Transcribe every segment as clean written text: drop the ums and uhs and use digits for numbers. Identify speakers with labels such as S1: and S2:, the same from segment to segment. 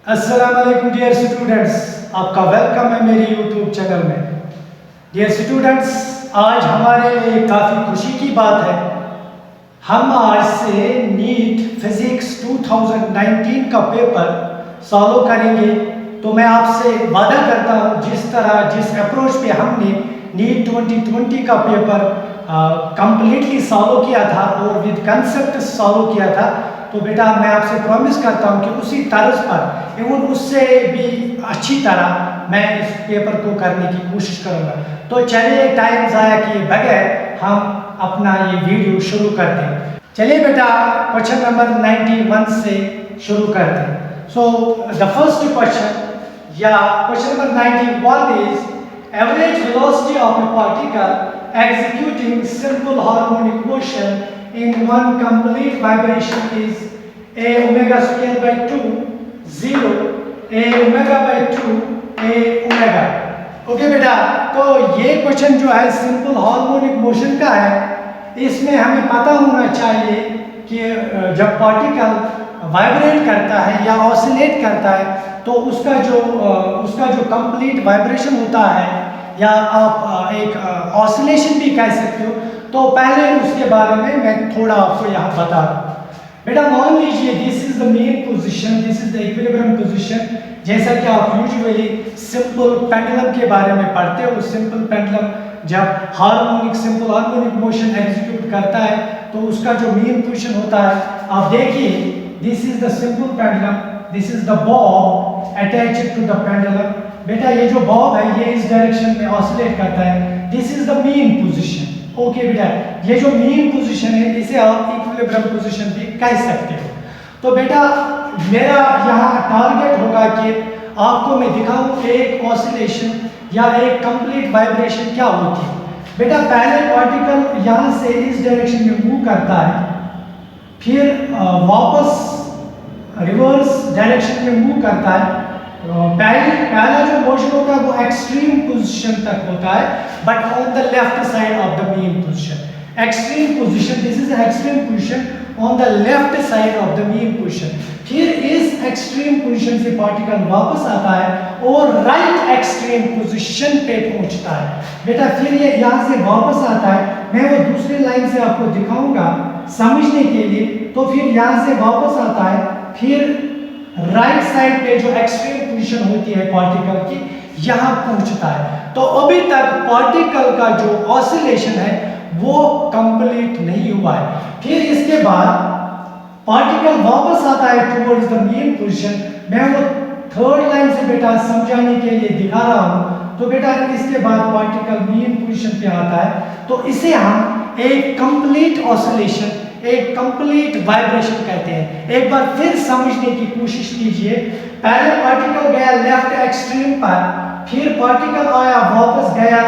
S1: अस्सलाम वालेकुम dear students, आपका वेलकम है मेरी यूट्यूब चैनल में। डियर स्टूडेंट्स, आज हमारे लिए काफ़ी खुशी की बात है। हम आज से नीट फिजिक्स 2019 का पेपर सॉल्व करेंगे। तो मैं आपसे वादा करता हूँ जिस अप्रोच पे हमने नीट 2020 का पेपर कंप्लीटली सॉल्व किया था और विद कंसेप्ट सॉल्व किया था, तो बेटा मैं आपसे प्रॉमिस करता हूँ कि उसी तर्ज पर एवं उससे भी अच्छी तरह मैं इस पेपर को करने की कोशिश करूँगा। तो चलिए टाइम ज़ाया किए बगैर हम अपना ये वीडियो शुरू करते हैं। चलिए बेटा क्वेश्चन नंबर 91 से शुरू करते हैं। सो द फर्स्ट क्वेश्चन या question number 91 is average velocity of A particle executing simple harmonic motion in one complete vibration is a omega square by 2 0 a omega by 2 a omega। Okay बेटा, तो ये question जो है simple harmonic motion का है। इसमें हमें पता होना चाहिए कि जब पार्टिकल वाइब्रेट करता है या ऑसिलेट करता है तो उसका जो कंप्लीट वाइब्रेशन होता है या आप एक ऑसिलेशन भी कह सकते हो। तो पहले उसके बारे में मैं थोड़ा आपको यहाँ बता दूँ। बेटा मान लीजिए this is the main position, this is the equilibrium position. जैसा कि आप यूजुअली सिंपल पेंडुलम के बारे में पढ़ते हो। सिंपल पेंडुलम जब सिंपल हार्मोनिक मोशन एग्जीक्यूट करता है तो उसका जो मेन पोजीशन होता है, आप देखिए this is the simple pendulum, this is the bob attached to the pendulum. बेटा ये जो बॉब है ये इस डायरेक्शन में ऑसिलेट करता है। This is the mean position. Okay बेटा, ये जो मीन पोजीशन है इसे आप इक्विलिब्रियम पोजीशन भी कह सकते हो। तो बेटा मेरा यहाँ टारगेट होगा कि आपको मैं दिखाऊं एक ऑसिलेशन या एक कंप्लीट वाइब्रेशन क्या होती है। बेटा पहले पार्टिकल यहाँ से इस डायरेक्शन में मूव करता है, फिर वापस रिवर्स डायरेक्शन में मूव करता है। पहला जो मोशन होता है वो एक्सट्रीम पोजीशन तक होता है, but on the left side of the main position. Extreme position, this is extreme position on the left side of the main position. फिर इस एक्सट्रीम पोजीशन से पार्टिकल वापस आता है और राइट एक्सट्रीम पोजीशन पे पहुंचता है। बेटा फिर ये यहाँ से वापस आता है, मैं वो दूसरी लाइन से आपको दिखाऊंगा समझने के लिए। तो फिर यहाँ से वापस आता है, फिर राइट साइड पे जो एक्सट्रीम पोजीशन होती है पार्टिकल की यहाँ पहुंचता है। तो अभी तक पार्टिकल का जो ऑसिलेशन है वो कंप्लीट नहीं हुआ है। फिर इसके बाद पार्टिकल वापस आता है टुवर्ड्स द मेन पोजीशन। मैं वो थर्ड लाइन से बेटा समझाने के लिए दिखा रहा हूँ। तो बेटा इसके बाद पार्टिकल मेन पोजीशन पे आता है, तो इसे हम एक कंप्लीट ऑसिलेशन, एक कंप्लीट वाइब्रेशन कहते हैं। एक बार फिर समझने की कोशिश कीजिए। पहले पार्टिकल गया लेफ्ट एक्सट्रीम पर, फिर पार्टिकल आया वापस गया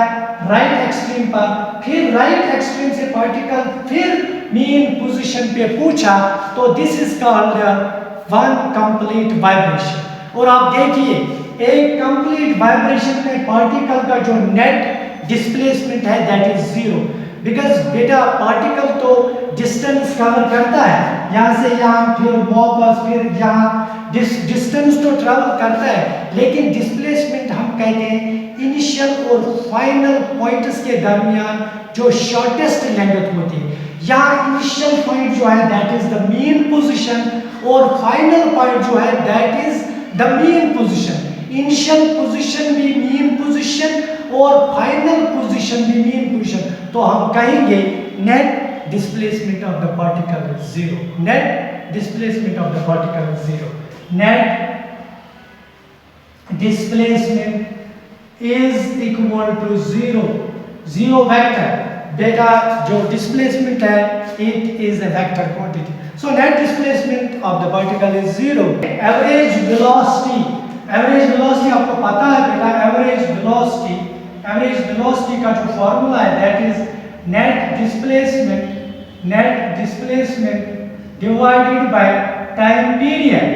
S1: राइट एक्सट्रीम पर, फिर राइट एक्सट्रीम से पार्टिकल फिर मेन पोजीशन पे पहुंचा। तो this is called one complete vibration. और आप देखिए एक कंप्लीट वाइब्रेशन में पार्टिकल का जो नेट डिस्प्लेसमेंट है दैट इज जीरो। बिकॉज बेटा पार्टिकल तो डिस्टेंस कवर करता है, यहाँ से यहाँ फिर वापस फिर यहाँ डिस्टेंस तो ट्रेवल करता है, लेकिन डिस्प्लेसमेंट हम कहते हैं इनिशियल और फाइनल पॉइंट्स के दरमियान जो शॉर्टेस्ट लेंथ होती है। यहाँ इनिशियल पॉइंट जो है that is the main position और फाइनल पॉइंट जो है that is the main position. Initial position भी मेन पोजीशन और फाइनल पोजीशन भी मेन पोजीशन। तो हम कहेंगे net displacement of the particle is zero. Net displacement of the particle is zero. Net displacement is equal to zero. Zero vector. बेटा जो displacement है it is a vector quantity. So net displacement of the particle is zero. Average velocity. Average velocity आपको पता है बेटा, average velocity का जो formula है that is net displacement divided by time period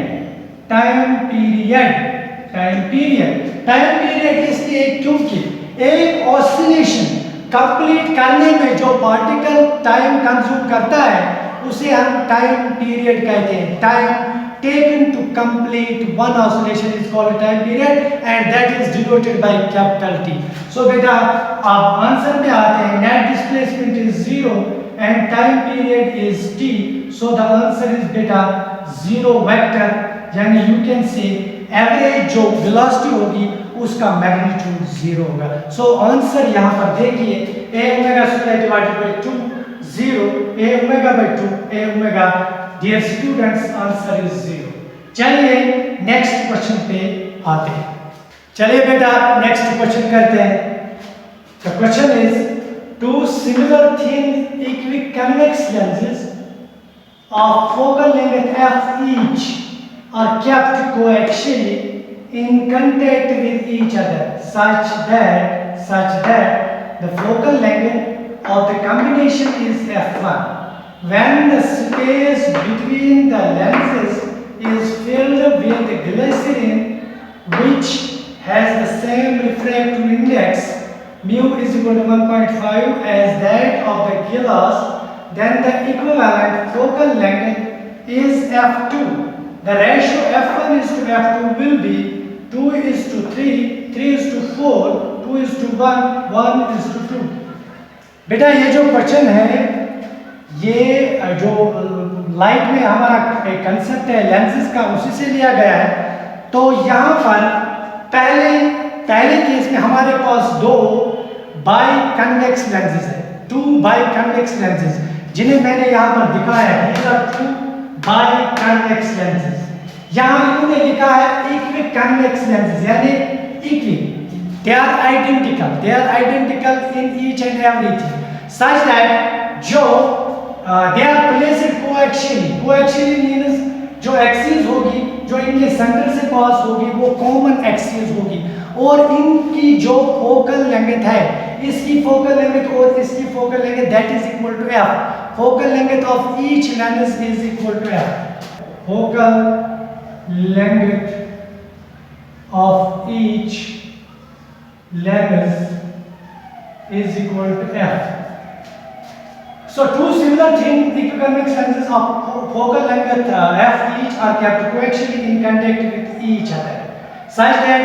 S1: इसलिए क्योंकि एक ऑसिलेशन कंप्लीट करने में जो पार्टिकल टाइम कंज्यूम करता है उसे हम टाइम पीरियड कहते हैं। Time taken to complete one oscillation is called a time period, and that is denoted by capital T. So बेटा आप आंसर पे आते हैं, net displacement is 0 and time period is t, so the answer is बेटा 0 vector, यानी you can say average जो velocity होगी उसका मैग्नीट्यूड 0 होगा. सो आंसर यहाँ पर देखिए, a omega square divided by 2 0, a omega by 2 a omega. Dear students answer is 0. चलिए नेक्स्ट क्वेश्चन पे आते हैं. चलिए बेटा नेक्स्ट क्वेश्चन करते हैं. The question is two similar thin equiconvex lenses of focal length f each are kept coaxially in contact with each other such that the focal length of the combination is f1. When the space between the lenses is filled with glycerin which has the same refractive index mu is equal to 1.5 as that of the glass, then the equivalent focal length is f2. The ratio f1 is to f2 will be 2 is to 3, 3 is to 4, 2 is to 1, 1 is to 2. बेटा ये जो question है ये जो light में हमारा एक concept है लेंसेज का उसी से लिया गया है. तो यहाँ पर पहले केस में हमारे पास दो बाई कन्वेक्स लेंसेज है, 2 बाई कन्वेक्स लेंसेज जिन्हें मैंने यहाँ पर दिखाया है. These are 2 biconvex lenses. यहाँ इन्होंने लिखा है equiconvex lenses, यानी equi. They are identical. They are identical in each and everything. Such that जो they are placed coaxially. Coaxially means जो एक्सिस होगी, जो इनके सेंटर से पास होगी वो कॉमन एक्सिस होगी, और इनकी जो फोकल लेंथ है, इसकी फोकल लेंथ और इसकी focal length that is equal to f. Focal length of each lens is equal to f. Focal length of each lens is equal to f. So two similar thin equiconvex lenses of focal length f each are kept coaxially in contact with each other, such that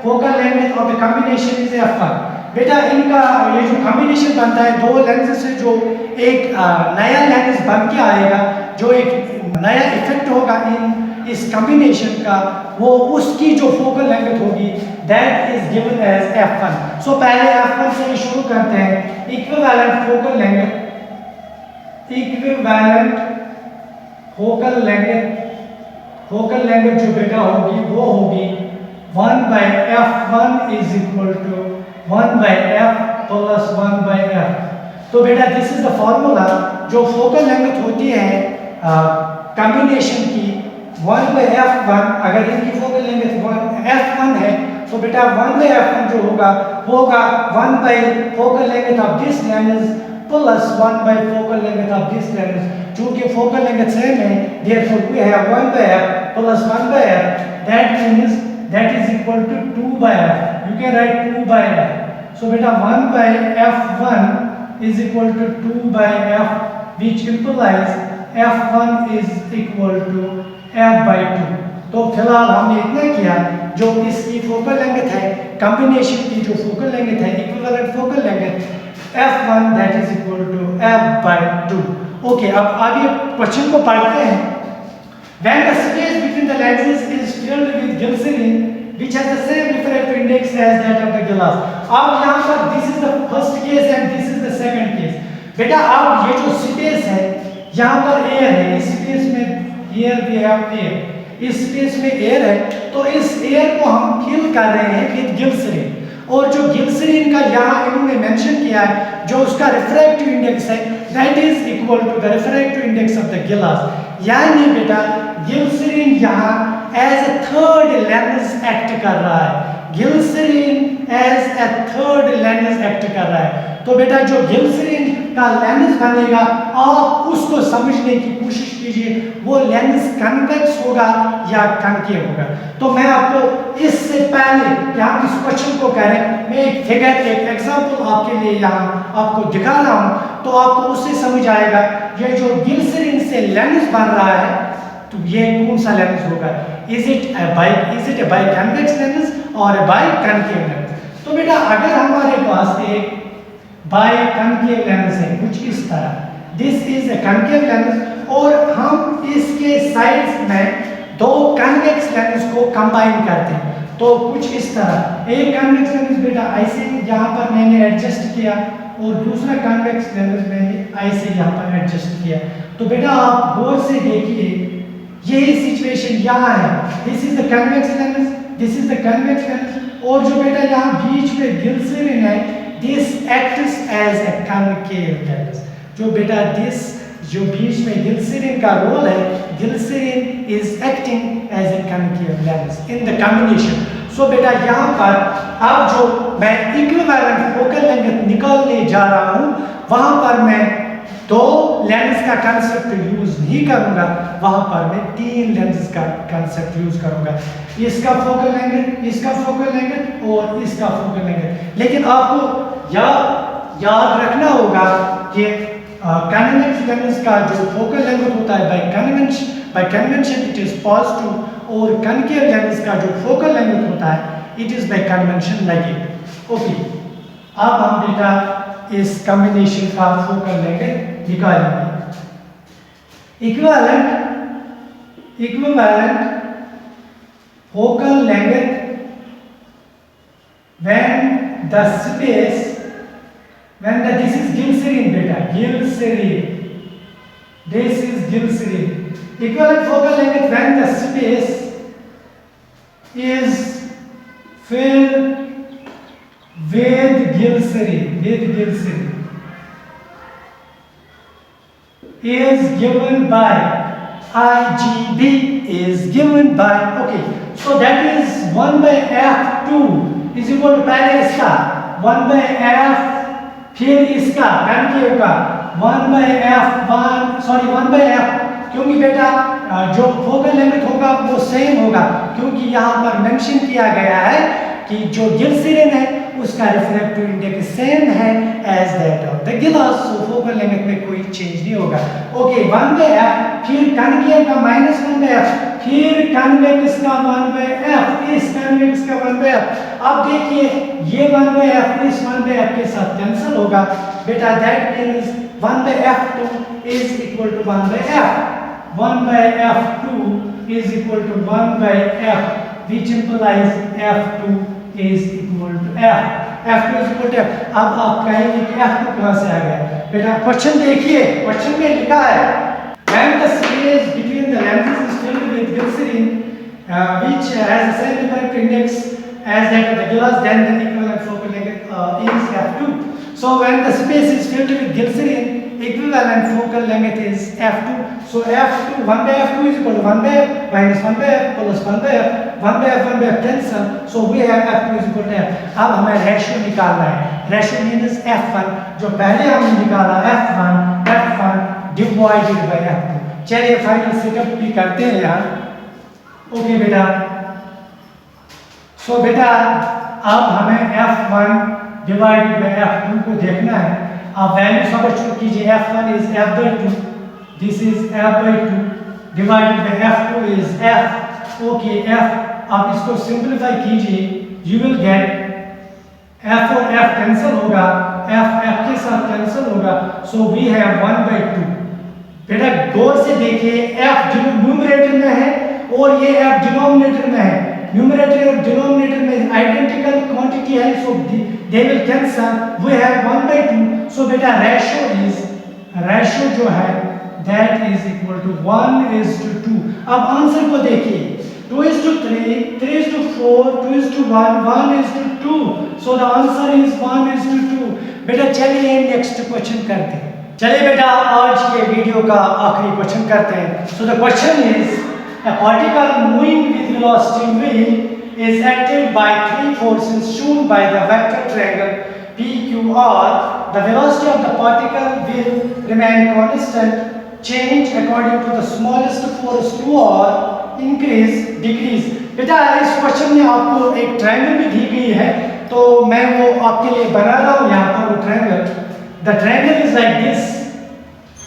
S1: focal length of the combination is f1. बेटा इनका ये जो combination बनता है दो lens से, जो एक नया लेंस बन के आएगा, जो एक नया इफेक्ट होगा इन इस कॉम्बिनेशन का, वो उसकी जो फोकल लेंथ होगी that is given as f1. So पहले f1 से शुरू करते हैं. इक्विवेलेंट फोकल लेंथ जो बेटा होगी वो होगी 1 by f1 is equal to 1 by f plus 1 by f. तो बेटा दिस इज द फॉर्मूला जो फोकल लेंथ होती है कॉम्बिनेशन की 1 by f1. अगर इनकी फोकल लेंथ f1 है तो बेटा 1 by f1 जो होगा वो होगा 1 by focal length of this lens plus 1 by focal length of this lens. चूंकि फोकल लेंथ सेम है therefore we have 1 by f plus 1 by f, that means that is equal to 2 by f. You can write 2 by f. So beta 1 by f1 is equal to 2 by f, which implies f1 is equal to f by 2. तो फिलहाल हमने इतना किया, जो इसकी focal length है combination की जो फोकल लेंथ है equivalent focal length f1 that is equal to f by 2. Okay, अब आगे क्वेश्चन को पढ़ते हैं. When the space between the lenses is filled with glycerin which has the same refractive index as that of the glass. अब यहाँ पर this is the first case and this is the second case. बेटा अब ये जो space है यहाँ पर एयर है, इस स्पेस में here we have air, इस स्पेस में एयर है, तो इस एयर को हम फिल कर रहे हैं विद ग्लिसरीन. और जो ग्लिसरीन का यहाँ इन्होंने मेंशन किया है जो उसका रिफ्रैक्टिव इंडेक्स है that is equal to the refractive index of the glass. यानी बेटा ग्लिसरीन यहाँ as a third lens act कर रहा है. Glycerine as a third lens act कर रहा है. तो बेटा जो ग्लिसरीन का लेंस बनेगा आप उसको समझने की कोशिश कीजिए, वो लेंस कन्वेक्स होगा या कनकेव होगा. तो मैं आपको इससे पहले कि हम इस क्वेश्चन को करें, मैं एक फिगर एक एग्जांपल आपके लिए यहाँ आपको दिखा रहा हूँ, तो आपको उससे समझ आएगा. ये जो ग्लिसरीन से लेंस बन रहा है तो ये कौन सा लेंस होगा, is it A by convex lens और ए बाई कनकेव लेंस। तो बेटा अगर हमारे पास एक बाई कनकेव लेंस है कुछ इस तरह, this is a concave lens, और हम इसके साइड्स में दो कन्वेक्स लेंस को कंबाइन करते हैं तो कुछ इस तरह, एक कन्वेक्स लेंस बेटा ऐसे यहाँ पर मैंने एडजस्ट किया और दूसरा कन्वेक्स लेंस मैंने ऐसे यहाँ पर एडजस्ट किया। तो बेटा आप गौर से देखिए यही सिचुएशन यहाँ है, this is the convex lens, this is the convex lens, और जो बेटा यहाँ बीच में गिल्सेरिन है, this acts as a concave lens. जो बेटा दिस जो बीच में गिल्सेरिन का रोल है, glycerine is acting as a concave lens in the combination. So बेटा यहाँ पर अब जो मैं इक्विवेलेंट फोकल लेंथ निकालने जा रहा हूँ वहाँ पर मैं दो लेंस का कंसेप्ट यूज नहीं करूंगा, वहां पर मैं तीन लेंस का कंसेप्ट यूज करूंगा, इसका फोकल लेंथ, इसका फोकल लेंथ और इसका फोकल लेंथ। लेकिन आपको याद रखना होगा कि कन्वेक्स लेंस का जो फोकल लेंथ होता है bye convention it is positive, और कनकेव लेंस का जो फोकल लेंथ होता है it is by convention negative. Okay, अब हम बेटा इस कॉम्बिनेशन का फोकल लेंथ निकालेंगे। Equivalent focal length this is glycerin beta, this is glycerin. Equivalent focal length when the space is filled with glycerin is given by IGB is given by, okay, so that is 1 by F2 is equal to पहले इसका 1 by F, फिर इसका concave का 1 by F1, sorry 1 by F, क्योंकि बेटा जो focal length होगा वो सेम होगा, क्योंकि यहाँ पर मेंशन किया गया है कि जो गिल्सेरिन है उसका रिफ्रैक्टिव इंडेक्स सेम है एज दैट ऑफ द गिलास, सो फोकल लेंथ में कोई चेंज नहीं होगा। ओके, 1 by F, फिर कनकेव का -1 by F, फिर कन्वेक्स का 1 by F, इस कन्वेक्स का 1 by F। अब देखिए ये 1 by F इस 1 by F के साथ कैंसिल होगा बेटा, that means 1 by F2 is equal to 1 by F, 1 by F2 is equal to 1 by F, which implies F2 is equal to F, F2 is equal to F। अब आप कहेंगे कि F2 कहाँ से आ गया बेटा, क्वेश्चन देखिए, क्वेश्चन में लिखा है when the space between the lenses is filled with glycerin which has the same refractive index as that of the glass, then the equivalent focal length is F2. So when the space is filled with glycerin, equivalent focal length is F2. So F2, 1 by F2 is equal to 1 by F minus 1 by F plus 1 by F, 1 by F, 1 by F cancel. So we have F2 is equal to F. अब हमें ratio निकालना है, ratio means F1 जो पहले हमने निकाला F1 divided by F2। चलिए final setup भी करते हैं यार। ओके बेटा, सो बेटा अब हमें F1 डिवाइडेड बाय F2 को देखना है। आप वैल्यू सब्स्टिट्यूट कीजिए, F1 is F by 2, this is F by 2 divided by F2 is F। Okay, F आप इसको सिंपलीफाई कीजिए, यू विल गेट F और F कैंसिल होगा, F के साथ कैंसिल होगा, सो वी हैव 1 by 2। बेटा गौर से देखिए, F न्यूमरेटर में है और ये F डिनोमिनेटर में है, न्यूमरेटर और डिनोमिनेटर में आइडेंटिकल क्वांटिटी है, so they will cancel, we have 1 by 2। So बेटा रेशियो जो है दैट इज इक्वल टू 1:2। अब आंसर को देखिए, 2:3, 3:4, 2:1, 1:2, सो द आंसर इज 1:2। बेटा चलिए नेक्स्ट क्वेश्चन करते हैं। चलिए बेटा आज के वीडियो का आखिरी क्वेश्चन करते हैं। So the question is a particle moving with velocity v is acted by three forces shown by the vector triangle PQR. The velocity of the particle will remain constant, change according to the smallest force QR, increase, decrease। बेटा इस question में आपको एक triangle भी दी गई है, तो मैं वो आपके लिए बना रहा हूँ यहाँ पर वो triangle. The triangle is like this,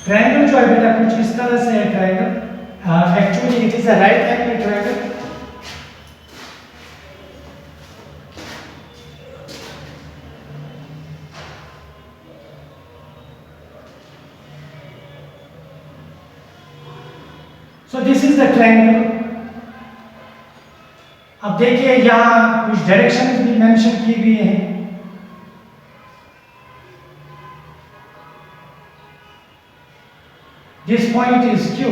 S1: triangle जो है बेटा कुछ इस तरह से है triangle, actually it is a right angle triangle. So this is the triangle. अब देखिए यहाँ कुछ डायरेक्शंस भी मेंशन की गई हैं. This point is Q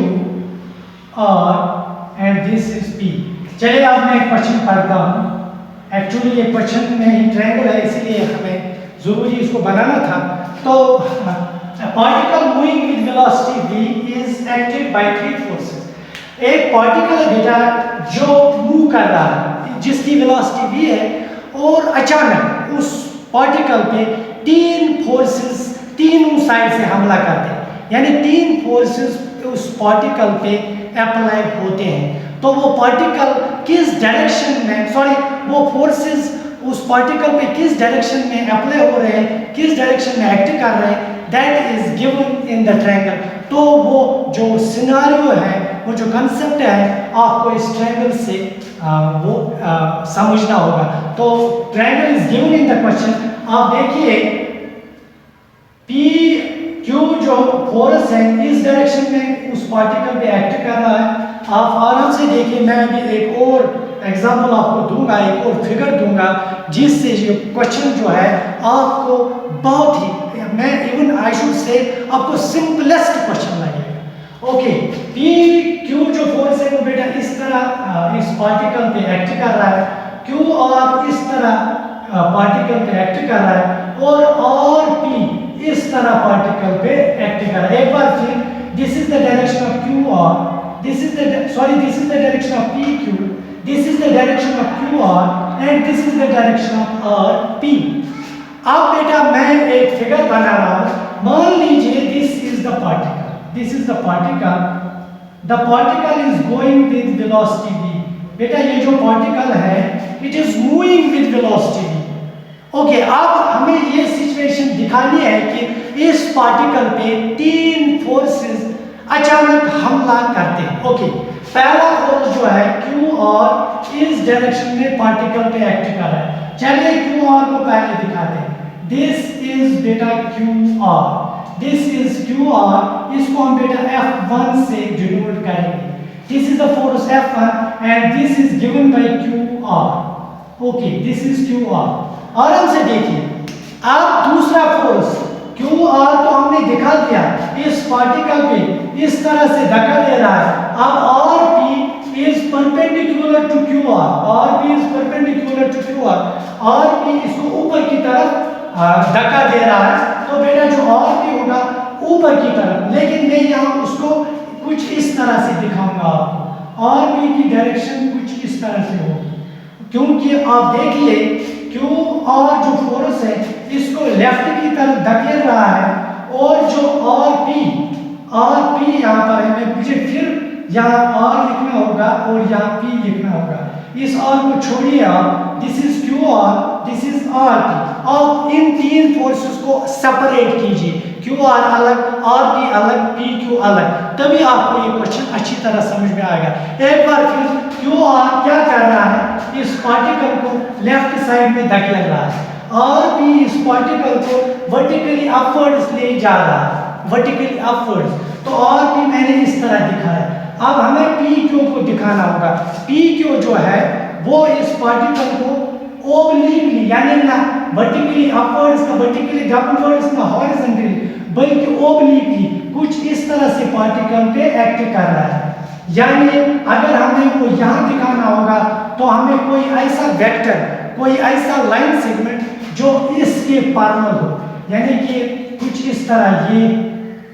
S1: R and this is P. चलिए अब मैं एक क्वेश्चन पढ़ता हूँ. एक्चुअली ये क्वेश्चन में ही ट्रायंगल है इसलिए हमें जरूरी इसको बनाना था. तो a particle moving with velocity v is acted by three forces. एक पार्टिकल है बेटा जो मूव कर रहा है जिसकी वेलोसिटी v है और अचानक उस पार्टिकल पे तीन फोर्सेस तीनों साइड से हमला करते हैं. यानी तीन फोर्सेस उस पार्टिकल पे अप्लाई होते हैं. तो वो पार्टिकल किस डायरेक्शन में वो फोर्सेस उस पार्टिकल पे किस डायरेक्शन में अप्लाई हो रहे हैं, किस डायरेक्शन में एक्ट कर रहे हैं, that is given in the triangle. तो वो जो सिनेरियो है, वो जो कंसेप्ट है, आपको इस ट्रायंगल से समझना होगा. तो triangle is given in the question. आप देखिए पी क्यू जो फोर्स है इस डायरेक्शन में उस पार्टिकल पे एक्ट कर रहा है. आप आराम से देखिए, मैं अभी एक और एग्जांपल आपको दूंगा, एक और फिगर दूंगा जिससे ये क्वेश्चन जो है आपको बहुत ही, मैं इवन आई शुड से आपको सिंपलेस्ट क्वेश्चन लगेगा. ओके, पी क्यू जो फोर्स है वो बेटा इस तरह इस पार्टिकल पे एक्ट कर रहा है. क्यू आर इस तरह पार्टिकल पे एक्ट कर रहा है और आर पी इस तरह पार्टिकल पे एक्ट कर रहा है. एक बार फिर, this is the direction of Q R, this is the direction of P Q, this is the direction of Q R and this is the direction of R P. अब बेटा मैं एक फिगर बना रहा हूं. मान लीजिए this is the particle, this is the particle is going with velocity v. बेटा ये जो पार्टिकल है it is moving with velocity v. Okay, अब हमें ये सिचुएशन दिखानी है कि इस पार्टिकल पे तीन फोर्सेस अचानक हमला करते हैं. ओके, पहला फोर्स जो है क्यू आर इस डायरेक्शन में पार्टिकल पे एक्ट कर रहा है. चलिए क्यू आर को पहले दिखाते हैं. दिस इज बेटा Q R, this is Q R. इसको हम बेटा F1 से डिनोट करेंगे. This is the force F1 and this is given by Q R. Okay, this is Q R. आराम से देखिए. अब दूसरा फोर्स क्यू आर तो हमने दिखा दिया, इस पार्टिकल पे इस तरह से धक्का दे रहा है. अब R P is perpendicular to Q R, R P is perpendicular to Q R. R P इसको ऊपर की तरफ धक्का दे रहा है. तो बेटा जो आर पी होगा ऊपर की तरफ, लेकिन मैं यहाँ उसको कुछ इस तरह से दिखाऊंगा आपको. आर पी की डायरेक्शन कुछ इस तरह से होगी, क्योंकि आप देखिए क्यू आर जो फोर्स है इसको लेफ्ट की तरफ धकेल रहा है और जो आर पी यहाँ पर है. मैं मुझे फिर यहाँ आर लिखना होगा और यहाँ पी लिखना होगा. इस आर को छोड़िए आप. This is Q R, this is R P. आप इन तीन फोर्सेस को सेपरेट कीजिए. क्यू आर अलग, आर पी अलग, पी क्यू अलग, तभी आपको ये क्वेश्चन अच्छी तरह समझ में आएगा. एक बार फिर, क्यू आर क्या कर रहा है, इस पार्टिकल को लेफ्ट साइड में धकेल रहा है. आर पी इस पार्टिकल को वर्टिकली अपवर्ड्स ले जा रहा है, वर्टिकली अपवर्ड्स. तो आर पी मैंने इस तरह दिखाया. अब हमें पी क्यू को दिखाना होगा. पी क्यू जो है वो इस पार्टिकल को ओब्लिकली, यानी ना वर्टिकली अपवर्ड्स ना वर्टिकली डाउनवर्ड्स ना हॉरिजॉन्टली, बल्कि ओब्लिकली कुछ इस तरह से पार्टिकल पे एक्ट कर रहा है. यानी अगर हमें को यहाँ दिखाना होगा तो हमें कोई ऐसा वेक्टर, कोई ऐसा लाइन सेगमेंट जो इसके पैरेलल हो, यानी कि कुछ इस तरह, ये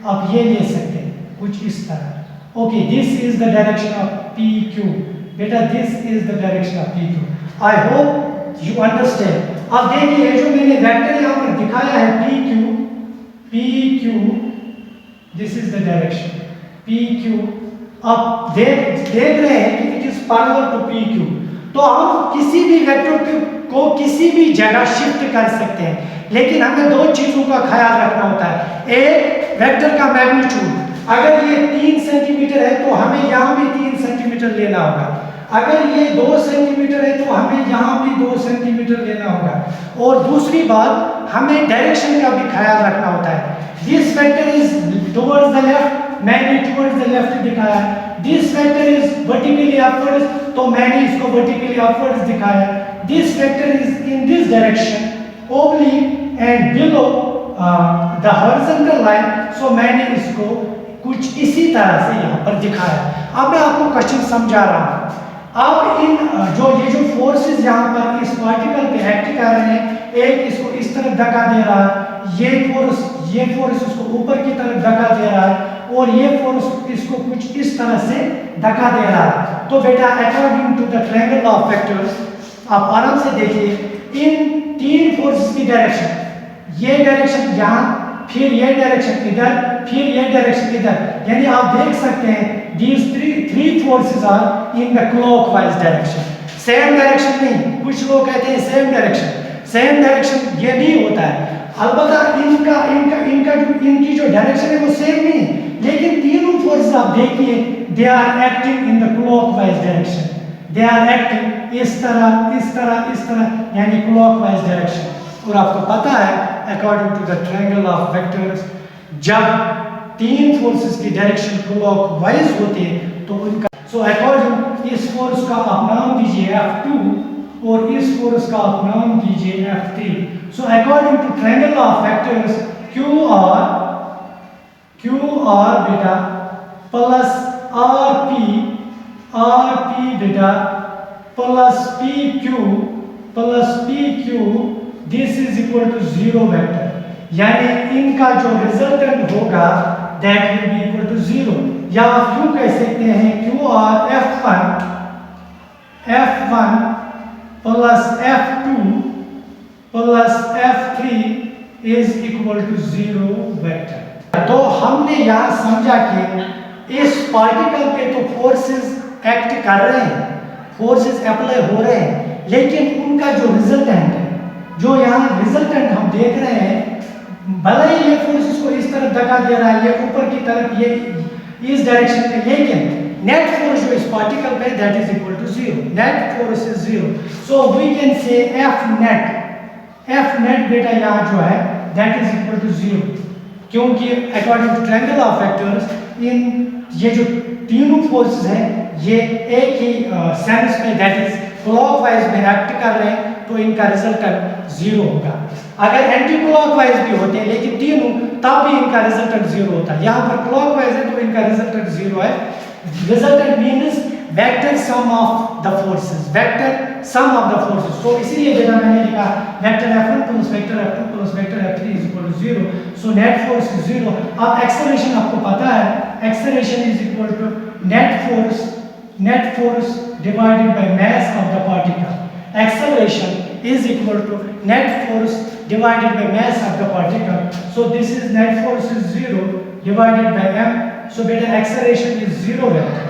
S1: आप ये ले सकते हैं कुछ इस तरह. Okay, this is the direction of P Q. बेटा this is the direction of P Q. I hope you understand. अब देखिए जो मैंने वेक्टर यहाँ पर दिखाया है P Q, this is the direction P Q. आप देख रहे हैं कि it is parallel to P Q. तो हम किसी भी वेक्टर को किसी भी जगह शिफ्ट कर सकते हैं, लेकिन हमें दो चीजों का ख्याल रखना होता है. एक, वेक्टर का मैग्नीट्यूड, अगर ये 3 सेंटीमीटर है तो हमें यहाँ भी 3 सेंटीमीटर लेना होगा। अगर ये 2 सेंटीमीटर है तो हमें यहाँ भी 2 सेंटीमीटर लेना होगा। और दूसरी बात, हमें डायरेक्शन का भी ख्याल रखना होता है। This vector is towards the left, मैंने टुवर्ड्स द लेफ्ट दिखाया। This vector is vertically upwards, तो मैंने इसको वर्टिकली अपवर्ड्स दिखाया। This vector is in this direction, oblique and below the horizontal line, so मैंने इसको कुछ इसी तरह से यहाँ पर दिखाया। अब मैं आपको क्वेश्चन समझा रहा हूँ। अब इन ये जो फोर्सेस यहाँ पर इस पार्टिकल पे एक्ट कर रहे हैं, एक इसको इस तरफ धक्का दे रहा है, ये फोर्स इसको ऊपर की तरफ धक्का दे रहा है, और ये फोर्स इसको कुछ इस तरह से धक्का दे रहा है। तो बेटा according to the triangle of vectors, आप आराम से देखिए, इन 3 फोर्सेस की डायरेक्शन, ये डायरेक्शन यहाँ, फिर ये डायरेक्शन इधर, फिर ये डायरेक्शन इधर, यानी आप देख सकते हैं these three forces are in the clockwise direction, same direction नहीं। कुछ लोग कहते हैं सेम डायरेक्शन ये नहीं होता है। अलबत्ता इनकी जो डायरेक्शन है वो सेम नहीं, लेकिन तीनों फोर्सेस आप देखिए, they are acting in the clockwise direction, they are acting इस तरह, यानी क्लॉकवाइज डायरेक्शन। और आपको पता है according to the triangle of vectors, जब 3 फोर्सेस की डायरेक्शन क्लॉकवाइज होती है तो उनका, सो अकॉर्डिंग इस फोर्स का आप नाम दीजिए F2 और इस फोर्स का आप नाम दीजिए F3। So according to triangle of vectors, QR बेटा प्लस RP बेटा plus PQ, this is equal to 0 vector, यानी इनका जो रिजल्टेंट होगा that will be equal to 0। या आप यूं कह सकते हैं QR F1 plus F2 plus F3 is equal to 0 vector. तो हमने यहाँ समझा कि इस पार्टिकल पे तो फोर्सेस एक्ट कर रहे हैं, फोर्सेस अप्लाई हो रहे हैं, लेकिन उनका जो रिजल्टेंट है, जो यहाँ रिजल्टेंट हम देख रहे हैं, भले ही ये फोर्स इसको इस तरफ धक्का दे रहा है, ये ऊपर की तरफ, ये इस डायरेक्शन में, लेकिन नेट फोर्स जो इस पार्टिकल पे that is equal to 0, net force is 0। So we can say F net बेटा यहाँ जो है दैट इज इक्वल टू 0, क्योंकि according to triangle of vectors, ये जो तीनों फोर्सेस हैं ये एक ही सेंस में, दैट इज क्लॉकवाइज में एक्ट कर रहे हैं, तो इनका रिजल्टेंट 0 होगा। अगर एंटी क्लॉकवाइज भी होते हैं लेकिन तीनों, तब भी इनका रिजल्टेंट 0 होता है। यहाँ पर क्लॉकवाइज है तो इनका रिजल्टेंट 0 है। Resultant means vector sum of the forces, तो इसीलिए बेटा मैंने लिखा vector F1 plus vector F2 plus vector F3 is equal to 0। So net force is 0। अब एक्सेलरेशन आपको पता है, acceleration is equal to net force divided by mass of the particle. Acceleration is equal to net force divided by mass of the particle. So this is net force is 0 divided by m. So beta acceleration is 0 vector.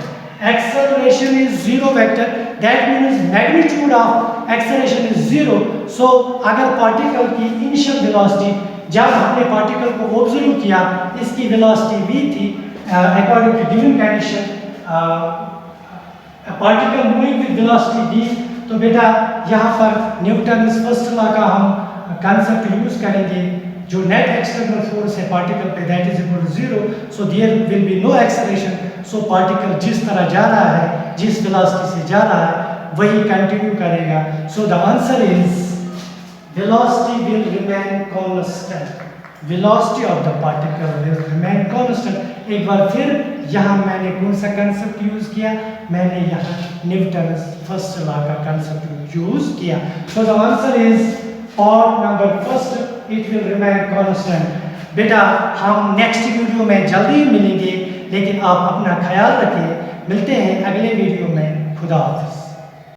S1: Acceleration is 0 vector. That means magnitude of acceleration is 0. So अगर particle की initial velocity, जब हमने particle को observe किया, इसकी velocity v थी, according to given condition, a particle moving with velocity v, तो बेटा यहाँ पर न्यूटन्स फर्स्ट लॉ का हम कंसेप्ट यूज करेंगे। जो नेट एक्सटर्नल फोर्स है पार्टिकल पे that is equal to 0, so there will be no acceleration. So particle जिस तरह जा रहा है, जिस वेलोसिटी से जा रहा है, वही कंटिन्यू करेगा। So the answer is velocity will remain constant, velocity of the particle will remain constant. एक बार फिर यहाँ मैंने कौन सा कंसेप्ट यूज किया, मैंने यहाँ न्यूटन्स फर्स्ट लॉ का कंसेप्ट यूज किया। सो द आंसर इज और number first, it will remain constant. बेटा हम नेक्स्ट वीडियो में जल्दी मिलेंगे, लेकिन आप अपना ख्याल रखिए। मिलते हैं अगले वीडियो में। खुदा हाफिज़।